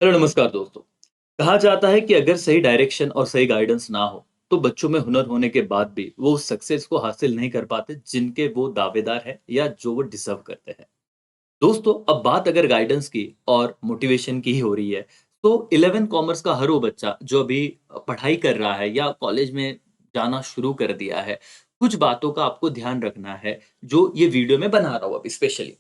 Hello नमस्कार दोस्तों। कहा जाता है कि अगर सही डायरेक्शन और सही गाइडेंस ना हो तो बच्चों में हुनर होने के बाद भी वो उस सक्सेस को हासिल नहीं कर पाते जिनके वो दावेदार है या जो वो डिजर्व करते हैं। दोस्तों, अब बात अगर गाइडेंस की और मोटिवेशन की ही हो रही है तो 11 कॉमर्स का हर वो बच्चा जो अभी पढ़ाई कर रहा है या कॉलेज में जाना शुरू कर दिया है, कुछ बातों का आपको ध्यान रखना है जो ये वीडियो में बना रहा हूँ अभी स्पेशली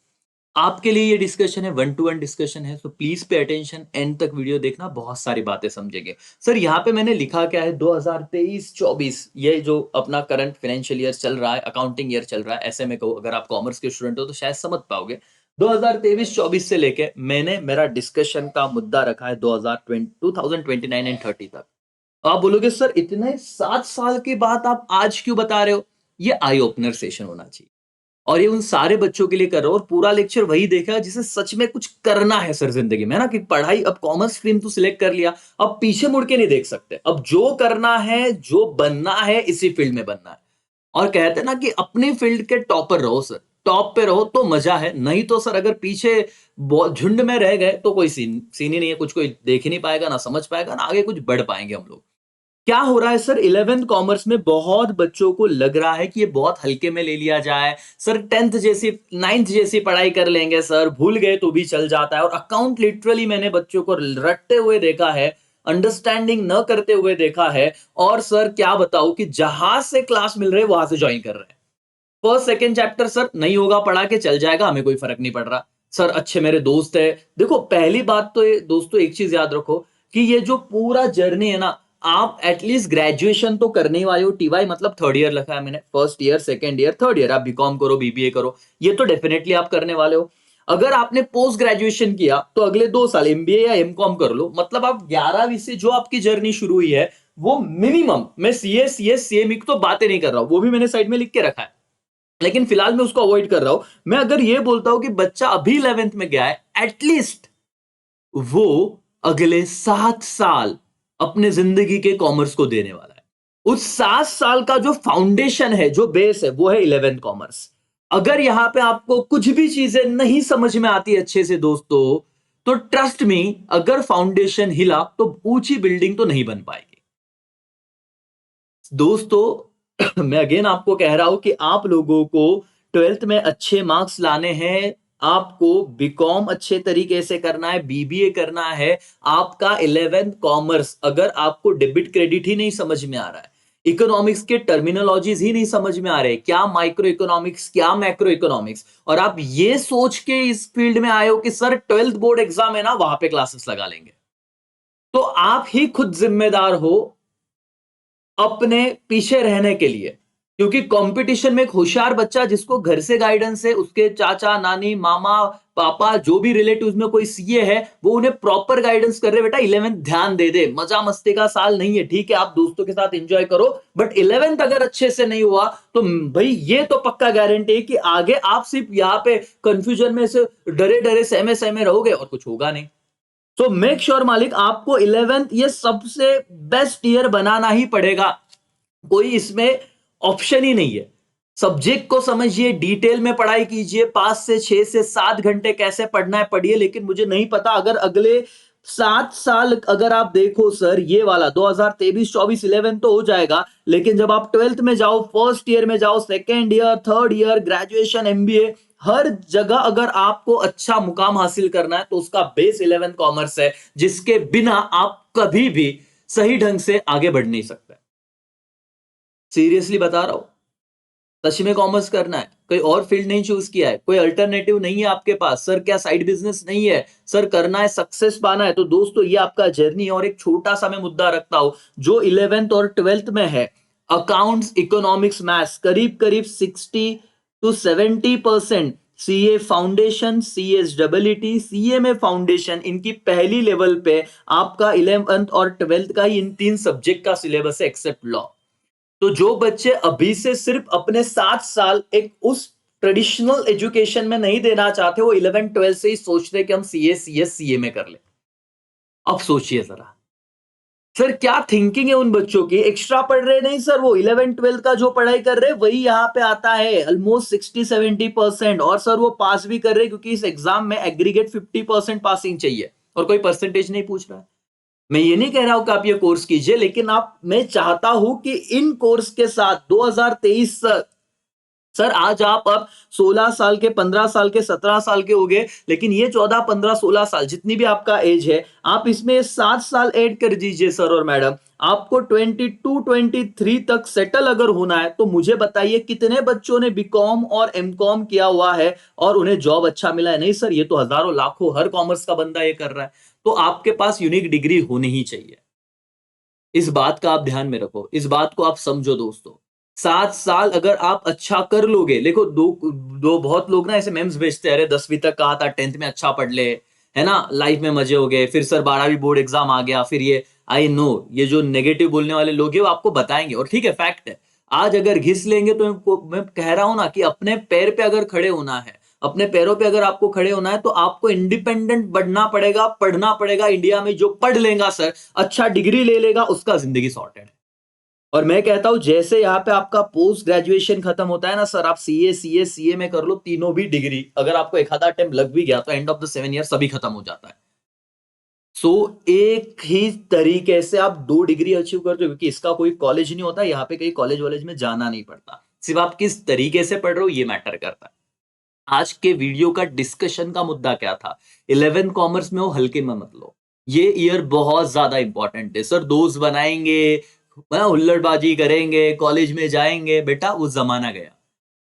आपके लिए। ये डिस्कशन है, वन टू वन डिस्कशन है, so please pay attention, and तक वीडियो देखना, बहुत सारी बातें समझेंगे। सर यहाँ पे मैंने लिखा क्या है, 2023-24 ये जो अपना करंट फाइनेंशियल ईयर चल रहा है, अकाउंटिंग ईयर चल रहा है, ऐसे में कहूँ अगर आप कॉमर्स के स्टूडेंट हो तो शायद समझ पाओगे। 2023-24 से लेके मैंने मेरा डिस्कशन का मुद्दा रखा है 2029 एंड 30 तक। आप बोलोगे सर इतने 7 साल की बात आप आज क्यों बता रहे हो? ये आई ओपनर सेशन होना चाहिए और ये उन सारे बच्चों के लिए कर रहा हूँ और पूरा लेक्चर वही देखा जिसे सच में कुछ करना है सर जिंदगी में, ना कि पढ़ाई। अब कॉमर्स स्ट्रीम तो सिलेक्ट कर लिया, अब पीछे मुड़ के नहीं देख सकते, अब जो करना है जो बनना है इसी फील्ड में बनना है। और कहते हैं ना कि अपनी फील्ड के टॉपर रहो सर, टॉप पे रहो तो मजा है, नहीं तो सर अगर पीछे झुंड में रह गए तो कोई सीन ही नहीं है, कुछ कोई देख ही नहीं पाएगा, ना समझ पाएगा, ना आगे कुछ बढ़ पाएंगे हम लोग। क्या हो रहा है सर, 11th कॉमर्स में बहुत बच्चों को लग रहा है कि ये बहुत हल्के में ले लिया जाए सर, 10th जैसी 9th जैसी पढ़ाई कर लेंगे सर, भूल गए तो भी चल जाता है। और अकाउंट लिटरली मैंने बच्चों को रटते हुए देखा है, अंडरस्टैंडिंग न करते हुए देखा है। और सर क्या बताऊं कि जहां से क्लास मिल रहे हैं वहां से ज्वाइन कर रहे हैं। फर्स्ट सेकंड चैप्टर सर नहीं होगा, पढ़ा के चल जाएगा, हमें कोई फर्क नहीं पड़ रहा सर, अच्छे मेरे दोस्त है। देखो पहली बात तो ये दोस्तों, एक चीज याद रखो कि ये जो पूरा जर्नी है ना, आप एटलीस्ट ग्रेजुएशन तो करने ही वाले हो। टीवाई मतलब थर्ड ईयर लिखा है मैंने, first year second year third year, आप बीकॉम करो बीबीए करो, ये तो डेफिनेटली आप करने वाले हो। अगर आपने पोस्ट ग्रेजुएशन किया तो अगले 2 साल एमबीए या एमकॉम कर लो, मतलब आप 11वीं से जो आपकी जर्नी शुरू हुई है वो मिनिमम, मैं सीए सीएस सीएमई की तो बातें नहीं कर रहा हूं, वो भी मैंने साइड में लिख के रखा है, लेकिन फिलहाल मैं उसको अवॉइड कर रहा हूं। मैं अगर ये बोलता हूं कि बच्चा अभी 11th में गया है, एटलीस्ट वो अगले 7 साल अपने जिंदगी के कॉमर्स को देने वाला है। उस 7 साल का जो फाउंडेशन है, जो बेस है, वो है 11th कॉमर्स। अगर यहां पे आपको कुछ भी चीजें नहीं समझ में आती अच्छे से दोस्तों, तो ट्रस्ट मी, अगर फाउंडेशन हिला तो ऊंची बिल्डिंग तो नहीं बन पाएगी दोस्तों। मैं अगेन आपको कह रहा हूं कि आप लोगों को 12th में अच्छे मार्क्स लाने हैं, आपको बीकॉम अच्छे तरीके से करना है, बीबीए करना है। आपका 11th कॉमर्स, अगर आपको डेबिट क्रेडिट ही नहीं समझ में आ रहा है, इकोनॉमिक्स के टर्मिनोलॉजीज ही नहीं समझ में आ रहे, क्या माइक्रो इकोनॉमिक्स क्या मैक्रो इकोनॉमिक्स, और आप ये सोच के इस फील्ड में आए हो कि सर 12th बोर्ड एग्जाम है ना, वहां पे क्लासेस लगा लेंगे, तो आप ही खुद जिम्मेदार हो अपने पीछे रहने के लिए। क्योंकि कंपटीशन में एक होशियार बच्चा जिसको घर से गाइडेंस है, उसके चाचा नानी मामा पापा जो भी रिलेटिव्स में कोई सीए है, वो उन्हें प्रॉपर गाइडेंस कर रहे, बेटा 11th ध्यान दे दे, मजा मस्ती का साल नहीं है, ठीक है आप दोस्तों के साथ एंजॉय करो, बट 11th अगर अच्छे से नहीं हुआ तो भाई ये तो पक्का गारंटी है कि आगे आप सिर्फ यहाँ पे कंफ्यूजन में से डरे डरे सहमे सहमे रहोगे और कुछ होगा नहीं। तो मेक श्योर मालिक, आपको 11th ये सबसे बेस्ट ईयर बनाना ही पड़ेगा, कोई इसमें ऑप्शन ही नहीं है। सब्जेक्ट को समझिए, डिटेल में पढ़ाई कीजिए, 5 से 6 से 7 घंटे कैसे पढ़ना है पढ़िए, लेकिन मुझे नहीं पता अगर अगले 7 साल अगर आप देखो सर, ये वाला 2023-24 11 तो हो जाएगा, लेकिन जब आप 12th में जाओ, फर्स्ट ईयर में जाओ, second year third year graduation MBA, हर जगह अगर आपको अच्छा मुकाम हासिल करना है तो उसका बेस 11th कॉमर्स है, जिसके बिना आप कभी भी सही ढंग से आगे बढ़ नहीं सकते। सीरियसली बता रहा हूं, सच में कॉमर्स करना है, कोई और फील्ड नहीं चूज किया है, कोई अल्टरनेटिव नहीं है आपके पास, सर क्या साइड बिजनेस नहीं है, सर करना है सक्सेस पाना है, तो दोस्तों ये आपका जर्नी है। और एक छोटा सा मैं मुद्दा रखता हूं जो 11th और 12th में है, अकाउंट्स इकोनॉमिक्स मैथ्स, करीब करीब 60 to 70%, सीए फाउंडेशन, सीएसडब्ल्यूटी, सीए में फाउंडेशन, इनकी पहली लेवल पे आपका 11th और 12th का ही इन 3 सब्जेक्ट का सिलेबस है एक्सेप्ट लॉ। तो जो बच्चे अभी से सिर्फ अपने 7 साल एक उस ट्रेडिशनल एजुकेशन में नहीं देना चाहते, वो 11 12 से ही सोचते हैं कि हम सीए सीएस सीए में कर ले। अब सोचिए जरा सर, क्या थिंकिंग है उन बच्चों की, एक्स्ट्रा पढ़ रहे नहीं सर, वो 11 12 का जो पढ़ाई कर रहे वही यहाँ पे आता है ऑलमोस्ट 60 70%, और सर वो पास भी कर रहे क्योंकि इस एग्जाम में एग्रीगेट 50% पासिंग चाहिए। और कोई परसेंटेज नहीं पूछ रहा है। मैं ये नहीं कह रहा हूं कि आप ये कोर्स कीजिए, लेकिन मैं चाहता हूं कि इन कोर्स के साथ 2023 सर आज आप अब 16 साल के, 15 साल के, 17 साल के हो गए, लेकिन ये 14, 15, 16 साल जितनी भी आपका एज है, आप इसमें 7 साल ऐड कर दीजिए सर और मैडम। आपको 22, 23 तक सेटल अगर होना है, तो मुझे बताइए कितने बच्चों ने बीकॉम और एमकॉम किया हुआ है और उन्हें जॉब अच्छा मिला है? नहीं सर, ये तो हजारों लाखों हर कॉमर्स का बंदा ये कर रहा है। तो आपके पास यूनिक डिग्री होनी ही चाहिए। इस बात का आप ध्यान में रखो, इस बात को आप समझो दोस्तों। 7 साल अगर आप अच्छा कर लोगे, देखो दो दो बहुत लोग ना ऐसे मेम्स भेजते हैं, अरे 10वीं तक कहा था, 10th में अच्छा पढ़ ले, है ना, लाइफ में मजे हो गए, फिर सर 12वीं बोर्ड एग्जाम आ गया, फिर ये आई नो ये जो नेगेटिव बोलने वाले लोग हैं वो आपको बताएंगे, और ठीक है, फैक्ट है। आज अगर घिस लेंगे तो मैं कह रहा हूं ना कि अपने पैर पे अगर खड़े होना है, अपने पैरों पे अगर आपको खड़े होना है, तो आपको इंडिपेंडेंट बनना पड़ेगा, पढ़ना पड़ेगा। इंडिया में जो पढ़ लेगा सर, अच्छा डिग्री ले लेगा, उसका जिंदगी सॉर्टेड है। और मैं कहता हूं जैसे यहाँ पे आपका पोस्ट ग्रेजुएशन खत्म होता है ना सर, आप सीए में कर लो, तीनों भी डिग्री, अगर आपको एक आधा अटेम्प्ट लग भी गया तो एंड ऑफ द 7 ईयर सभी खत्म हो जाता है। सो एक ही तरीके से आप 2 डिग्री अचीव करते हो, क्योंकि इसका कोई कॉलेज नहीं होता, यहाँ पे कहीं कॉलेज वॉलेज में जाना नहीं पड़ता, सिर्फ आप किस तरीके से पढ़ रहे हो ये मैटर करता है। आज के वीडियो का डिस्कशन का मुद्दा क्या था? 11 कॉमर्स में हो, हल्के में मत लो। ये ईयर बहुत ज्यादा इंपॉर्टेंट है सर, दोस्त बनाएंगे, हुल्लड़बाजी करेंगे, कॉलेज में जाएंगे, बेटा वो जमाना गया।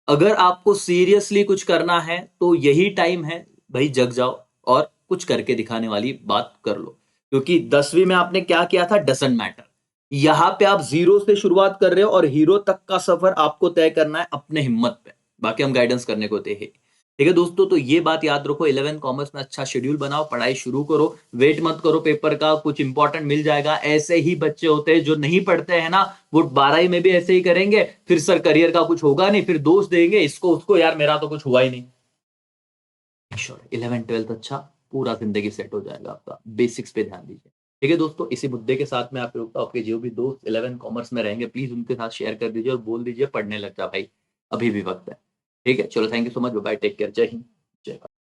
अगर आपको सीरियसली कुछ करना है तो यही टाइम है, भाई जग जाओ और कुछ करके दिखाने वाली बात कर लो। क्योंकि 10वीं में आपने क्या किया था डजंट मैटर। यहां पे आप जीरो से शुरुआत कर रहे हो और हीरो तक का सफर आपको तय करना है अपने हिम्मत पे। बाकी हम गाइडेंस करने को थे ही। ठीक है दोस्तों, तो ये बात याद रखो, 11 कॉमर्स में अच्छा शेड्यूल बनाओ, पढ़ाई शुरू करो, वेट मत करो पेपर का, कुछ इंपॉर्टेंट मिल जाएगा। ऐसे ही बच्चे होते हैं जो नहीं पढ़ते हैं ना, वो 12वीं में भी ऐसे ही करेंगे, फिर सर करियर का कुछ होगा नहीं, फिर दोस्त देंगे इसको उसको, यार मेरा तो कुछ हुआ ही नहीं। श्योर 11 12 अच्छा, पूरा जिंदगी सेट हो जाएगा आपका। बेसिक्स पे ध्यान दीजिए। ठीक है दोस्तों, इसी मुद्दे के साथ मैं आप रुकता हूं। आपके जो भी दोस्त 11 कॉमर्स में रहेंगे, प्लीज उनके साथ शेयर कर दीजिए और बोल दीजिए पढ़ने लग जा भाई, अभी भी वक्त है। ठीक है, चलो, thank you so much, bye, take care, जय हिंद, जय भारत।